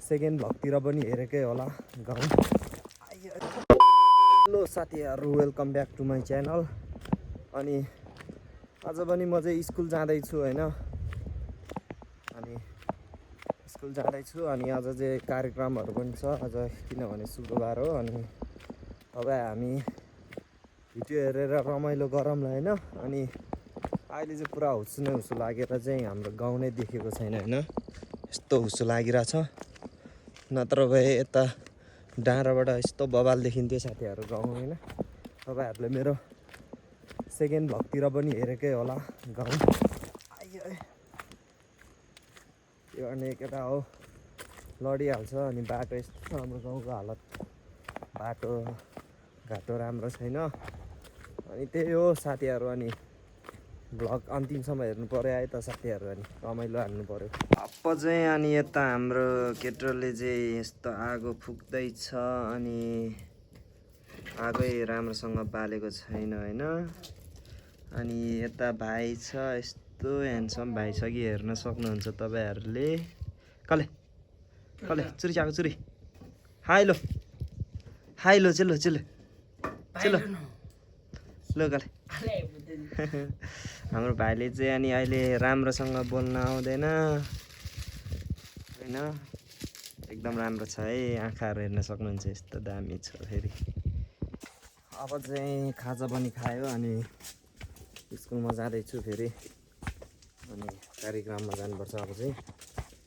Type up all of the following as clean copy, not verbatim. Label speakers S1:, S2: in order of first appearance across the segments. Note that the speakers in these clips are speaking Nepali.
S1: सेकेन्ड भ्लगतिर पनि हेरेकै होला गाउँ। हेलो साथीहरू, welcome back to my channel. अनि आज पनि म चाहिँ स्कुल जाँदैछु होइन। अनि स्कुल जाँदैछु अनि आज चाहिँ कार्यक्रमहरू पनि छ आज, किनभने शुक्रबार हो। अनि तपाईँ हामी भिडियो हेरेर रमाइलो गरौँला होइन। अनि अहिले चाहिँ पुरा हुस्सु नै हुस्सु लागेर चाहिँ हाम्रो गाउँ नै देखेको छैन होइन। यस्तो हुस्सु लागिरहेछ, नत्र भए यता डाँडाबाट यस्तो बबाल देखिन्थ्यो साथीहरू गाउँ होइन। तपाईँहरूले मेरो सेकेन्ड भ्लगतिर पनि हेरेकै होला गाउँ। यो अनि केटा हो लडिहाल्छ। अनि बाटो यस्तो छ हाम्रो गाउँको हालत, बाटो घाटो राम्रो छैन। अनि त्यही हो साथीहरू। अनि भ्लग अन्तिमसम्म हेर्नु पऱ्यो है त साथीहरू। अनि रमाइलो हाल्नु पऱ्यो। अब चाहिँ अनि यता हाम्रो केटोले चाहिँ यस्तो आगो फुक्दैछ। अनि आगै राम्रोसँग बालेको छैन होइन। अनि यता भाइ छ, यस्तो ह्यान्डसम भाइ छ कि हेर्न सक्नुहुन्छ तपाईँहरूले। कसले कसले चुरी चाहिएको चुरी हाइलो हाइलो चिल्लो चिल्लो चिल्लो लो कसले हाम्रो भाइले चाहिँ अनि अहिले राम्रोसँग बोल्न आउँदैन होइन। एकदम राम्रो छ है, आँखाहरू हेर्न सक्नुहुन्छ यस्तो दामी छ फेरि। अब चाहिँ खाजा पनि खायो अनि स्कुलमा जाँदैछु फेरि। अनि कार्यक्रममा जानुपर्छ अब चाहिँ।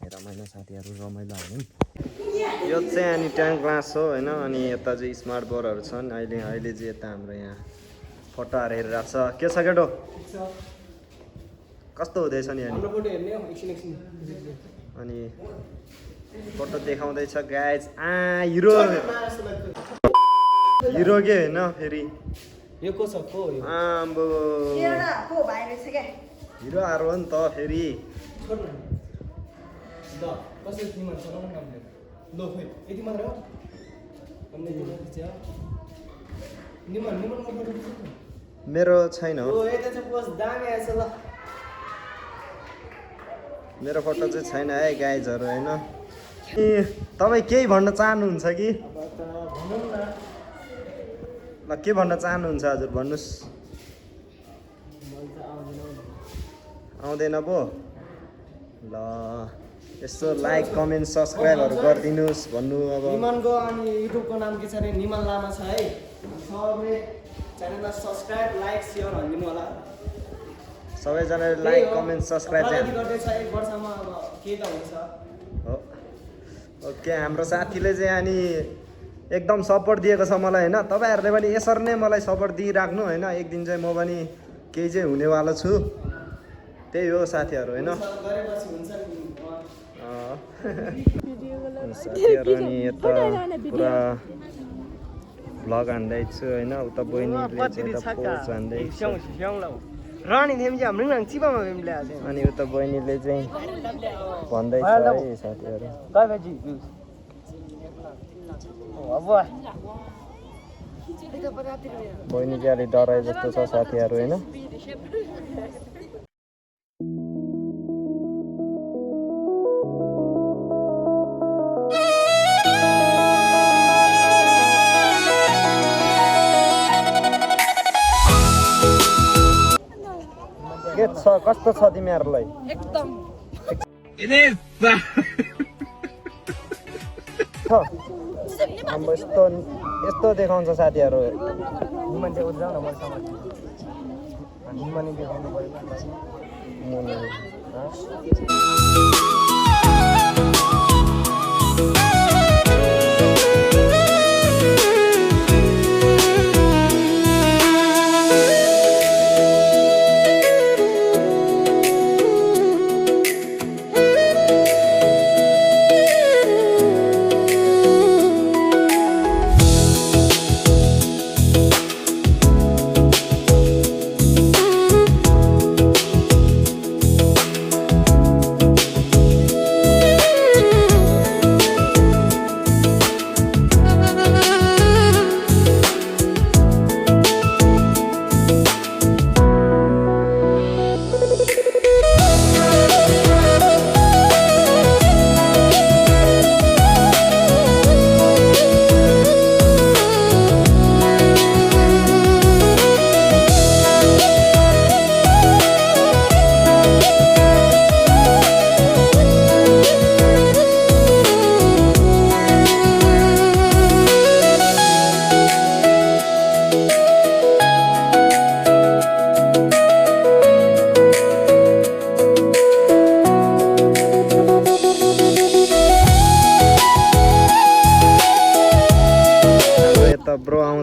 S1: रमाइलो साथीहरू, रमाइलो हाल्यौँ। यो चाहिँ अनि 10 क्लास हो होइन। अनि यता चाहिँ स्मार्ट बोर्डहरू छन्। अहिले चाहिँ यता हाम्रो यहाँ फोटोहरू हेरिरहेको छ। के छ केटो, कस्तो हुँदैछ नि? अनि फोटो देखाउँदैछ गाइज। हिरो हिरो के होइन फेरि
S2: यो को छ को यो
S1: आम्बो
S3: एउटा को भाइ रहेछ के
S1: हिरो आरो हो नि त फेरि।
S2: छोड्न ल कसरी तिम्रो चलाउन नामले लो फेरि यति मात्र हो भन्ने यो छ निमन निमन फोटो खिच्नु।
S1: मेरो छैन
S2: ओ यता चाहिँ पोस्ट दामी आएछ ल।
S1: मेरो फोटो चाहिँ छैन है गाइजहरू होइन। ए तपाईँ केही भन्न चाहनुहुन्छ कि?
S2: अब त भनौँ न
S1: ल के भन्न चाहनुहुन्छ हजुर, भन्नुहोस्।
S2: मलाई त
S1: आउँदैन पो ल। यसो लाइक कमेन्ट सब्सक्राइबहरू गरिदिनुहोस् भन्नु। अब
S2: निमनको अनि युट्युबको नाम के छ अरे निमन लामा छ है। सबैले च्यानललाई सब्स्क्राइब लाइक सेयर हालिदिनु होला।
S1: सबैजनाले लाइक कमेन्ट सब्सक्राइब चाहिँ
S2: गर्दैछ 1 वर्षमा अब के त हुन्छ
S1: हो। ओके, हाम्रो साथीले चाहिँ अनि एकदम सपोर्ट दिएको छ मलाई होइन। तपाईँहरूले पनि यसरी नै मलाई सपोर्ट दिइराख्नु होइन। एक दिन चाहिँ म पनि केही चाहिँ हुनेवाला छु। त्यही हो साथीहरू होइन।
S2: गरेपछि हुन्छ नि
S1: साथीहरू अनि यता पुरा भ्लग हान्दैछु होइन। उता बहिनीले चाहिँ यता पोज हान्दैछ।
S2: रानी नेम चाहिँ हाम्रो नङ चिपामा भेमले आछ।
S1: अनि उता बहिनीले चाहिँ भन्दैछ है साथीहरू।
S2: काय बजी अब
S1: बहिनी चाहिँ अलिक डराए जस्तो छ साथीहरू होइन। के छ, कस्तो छ तिमीहरूलाई?
S3: एकदम
S1: अब यस्तो यस्तो देखाउँछ साथीहरू।
S2: निमन चाहिँ उठाउ न म समाज निमन नै देखाउनु पर्यो।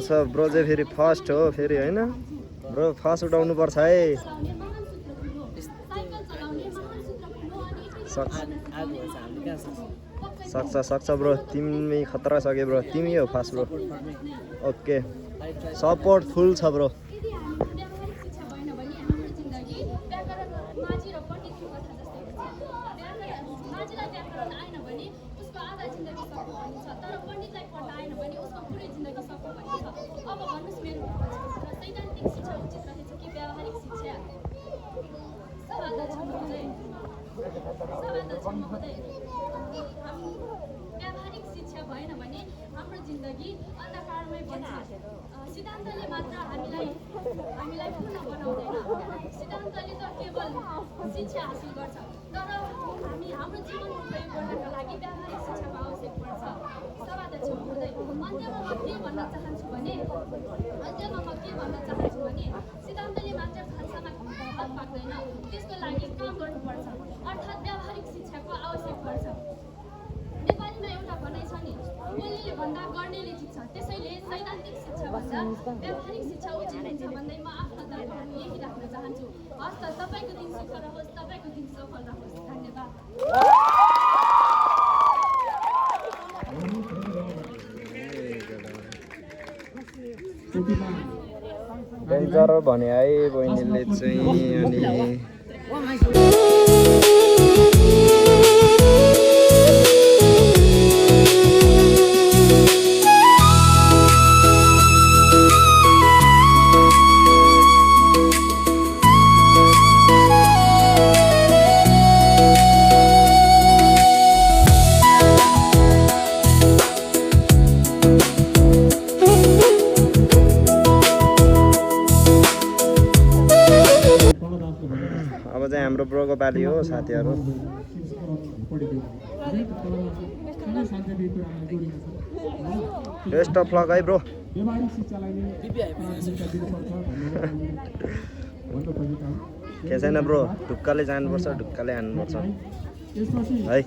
S1: छ ब्रो चाहिँ फेरि फर्स्ट हो फेरि होइन ब्रो फर्स्ट उठाउनु पर्छ है सक्छ ब्रो तिमी खतरा सक्यो ब्रो तिमी हो फर्स्ट ब्रो ओके सपोर्ट फुल छ ब्रो
S4: व्यावहारिक शिक्षा भएन भने हाम्रो जिन्दगी अन्धकारमै बन्छ सिद्धान्तले मात्र हामीलाई पूर्ण बनाउँदैन सिद्धान्तले त केवल शिक्षा हासिल गर्छ तर हाम्रो जीवन प्रयोग गर्नका लागि व्यावहारिक शिक्षाको आवश्यक पर्छ सभाध्यक्ष महोदय अन्त्यमा म के भन्न चाहन्छु भने सिद्धान्तले मात्र भाषामा हात पाक्दैन त्यसको लागि काम गर्नुपर्छ अर्थात् व्यावहारिक शिक्षाको आवश्यक पर्छ नेपालीमा एउटा भनाइ छ नि बोल्नेले भन्दा गर्नेले जित्छ त्यसैले सैद्धान्तिक शिक्षा भन्दा व्यावहारिक शिक्षा उचित हुन्छ भन्दै म आफ्नो तर्फबाट यही राख्न चाहन्छु हस् त तपाईँको दिन सुख रहोस् तपाईँको दिन सफल रहोस् धन्यवाद
S1: डेन्जर भने है बहिनीले चाहिँ अनि अब चाहिँ हाम्रो ब्रोको पाली हो साथीहरू बेस्ट अफ लक है ब्रो के छैन ब्रो ढुक्काले जानुपर्छ ढुक्काले हान्नुपर्छ है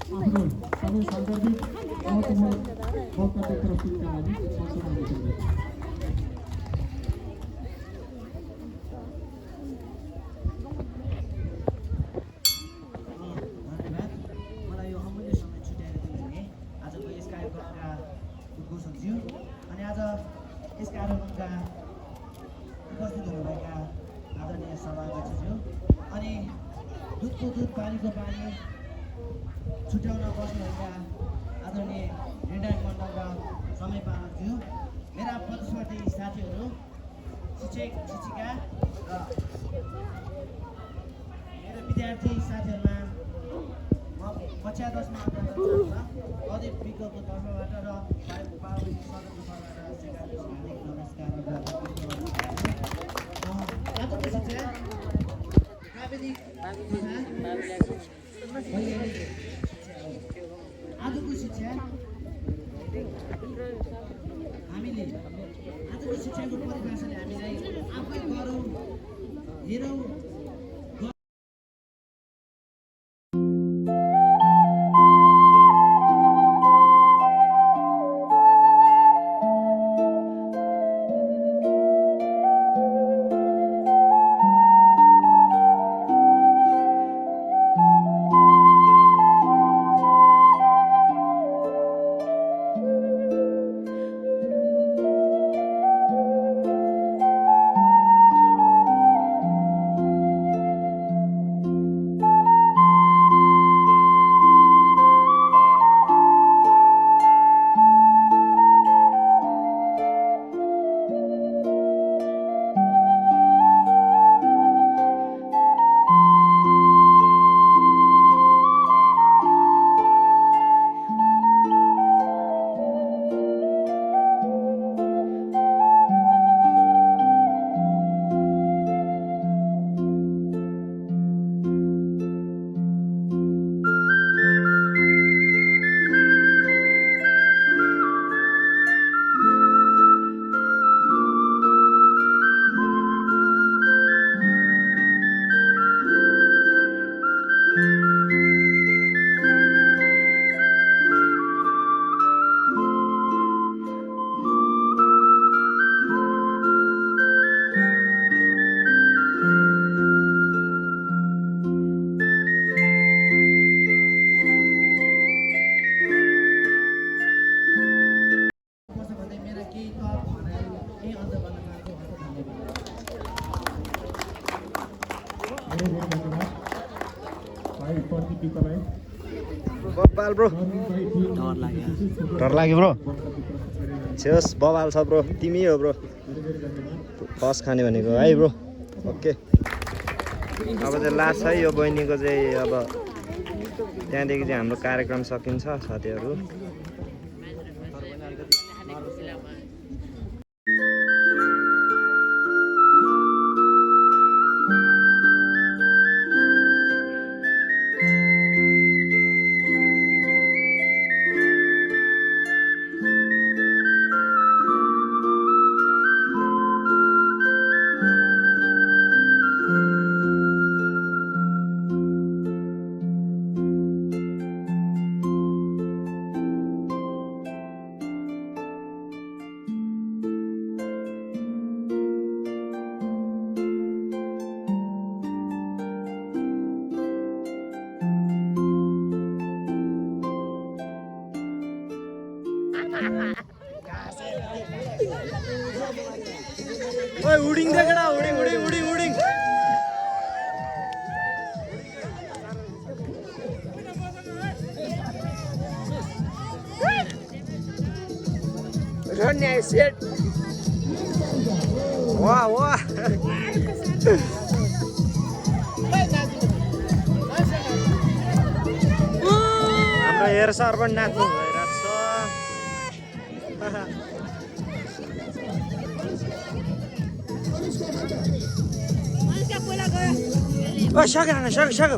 S5: आफ्नो सबै सान्दर्भिक महत्त्वपूर्ण वक्तव्य प्रस्तुतिका लागि
S6: धन्यवाद मलाई यो अमूल्य समय छुट्याएर दिनुहुने आजको यस कार्यक्रमका उद्घोषकज्यू अनि आज यस कार्यक्रमका उपस्थित हुनुभएका आदरणीय सभाध्यक्षज्यू अनि दुधको दुध पानीको पानी छुट्याउन बस्नुभएका आदरणीय निर्णायक मण्डलका समय पालकज्यू मेरा प्रतिस्पर्धी साथीहरू शिक्षक शिक्षिका र मेरो विद्यार्थी साथीहरूमा म कक्षा 10 मा अध्ययन विज्ञको तर्फबाट र पार्वती सदनको तर्फबाट सिकाएको हार्दिक नमस्कार आजको शिक्षा प्राविधिक आजको शिक्षा हामीले आजको शिक्षाको परिभाषाले हामीलाई आफै गरौँ हेरौँ
S5: धेरै धेरै धन्यवाद भाइ प्रति पितालाई
S1: बब्बाल ब्रो डर लाग्यो ब्रो
S5: धेरै
S1: छेस् बबाल छ ब्रो तिमी हो ब्रो
S5: धन्यवाद
S1: फर्स्ट खाने भनेको है ब्रो ओके अब चाहिँ लास्ट है यो बहिनीको चाहिँ अब त्यहाँदेखि चाहिँ हाम्रो कार्यक्रम सकिन्छ साथीहरू ओए उडिङ देखेडा उडिङ उडिङ उडिङ उडिङ रन्या सेट वाह वाह हाम्रो हेर सर पनि नाच्नु भइरहेको छ ओ सके न सके सके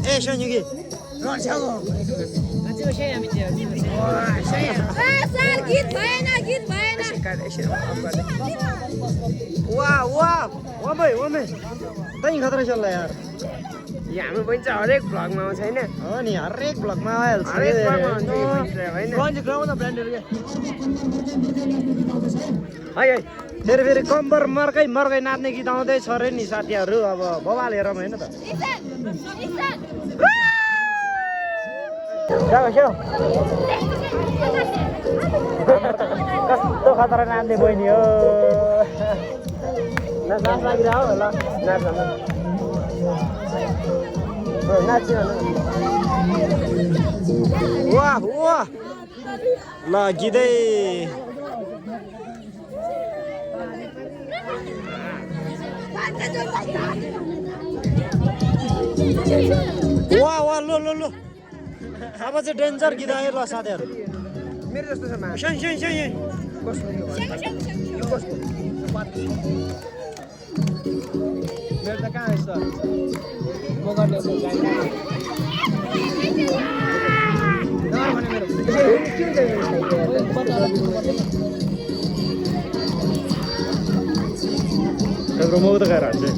S1: ए सन्युगी वाह वाह वाह वाह तै खतरा चल्ला यार
S2: यहाँ हाम्रो बहिनी चाहिँ हरेक भ्लगमा आउँछ होइन
S1: हो नि हरेक भ्लगमा आइहाल्छ
S2: हरेक भ्लगमा हुन्छ यो बहिनी चाहिँ होइन
S1: है है फेरि फेरि कम्बर मर्कै मर्कै नाच्ने गीत आउँदैछ अरे नि साथीहरू अब बबाल हेरौँ होइन त कस्तो खतरा नाच्ने बहिनी हो नाच लागिरह हो ल नाच नाच्छ वाह वाह ल गीतै वाह वाह लो लो लो अब चाहिँ डेन्जर गीत आयो ल साथीहरू
S2: मेरो जस्तो छ मा
S1: स्याङ स्याङ स्याङ
S2: मेरो त कहाँ यस्तो म गर्ने
S1: मेरो म त गएर हाल्छु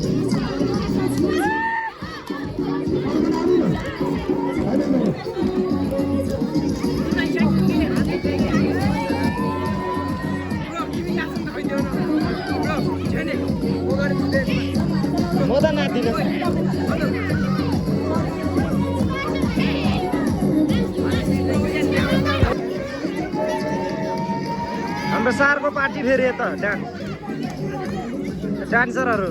S1: म त नाच्दिनँ हाम्रो सारको पार्टी फेरि यता डान्सरहरू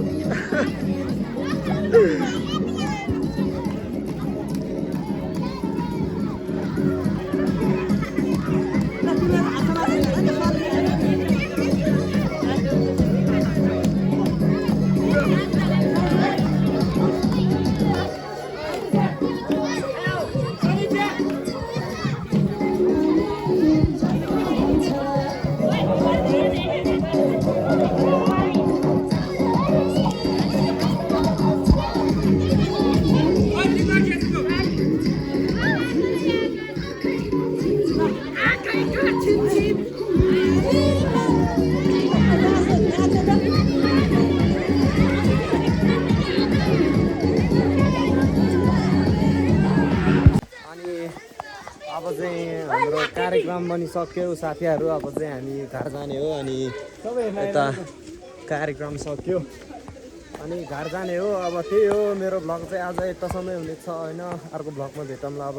S1: अब चाहिँ हाम्रो कार्यक्रम पनि सक्यो साथीहरू अब चाहिँ हामी घर जाने हो अनि यता कार्यक्रम सक्यो अनि घर जाने हो अब त्यही हो मेरो भ्लग चाहिँ आज यतासम्मै हुनेछ होइन अर्को भ्लगमा भेटौँला अब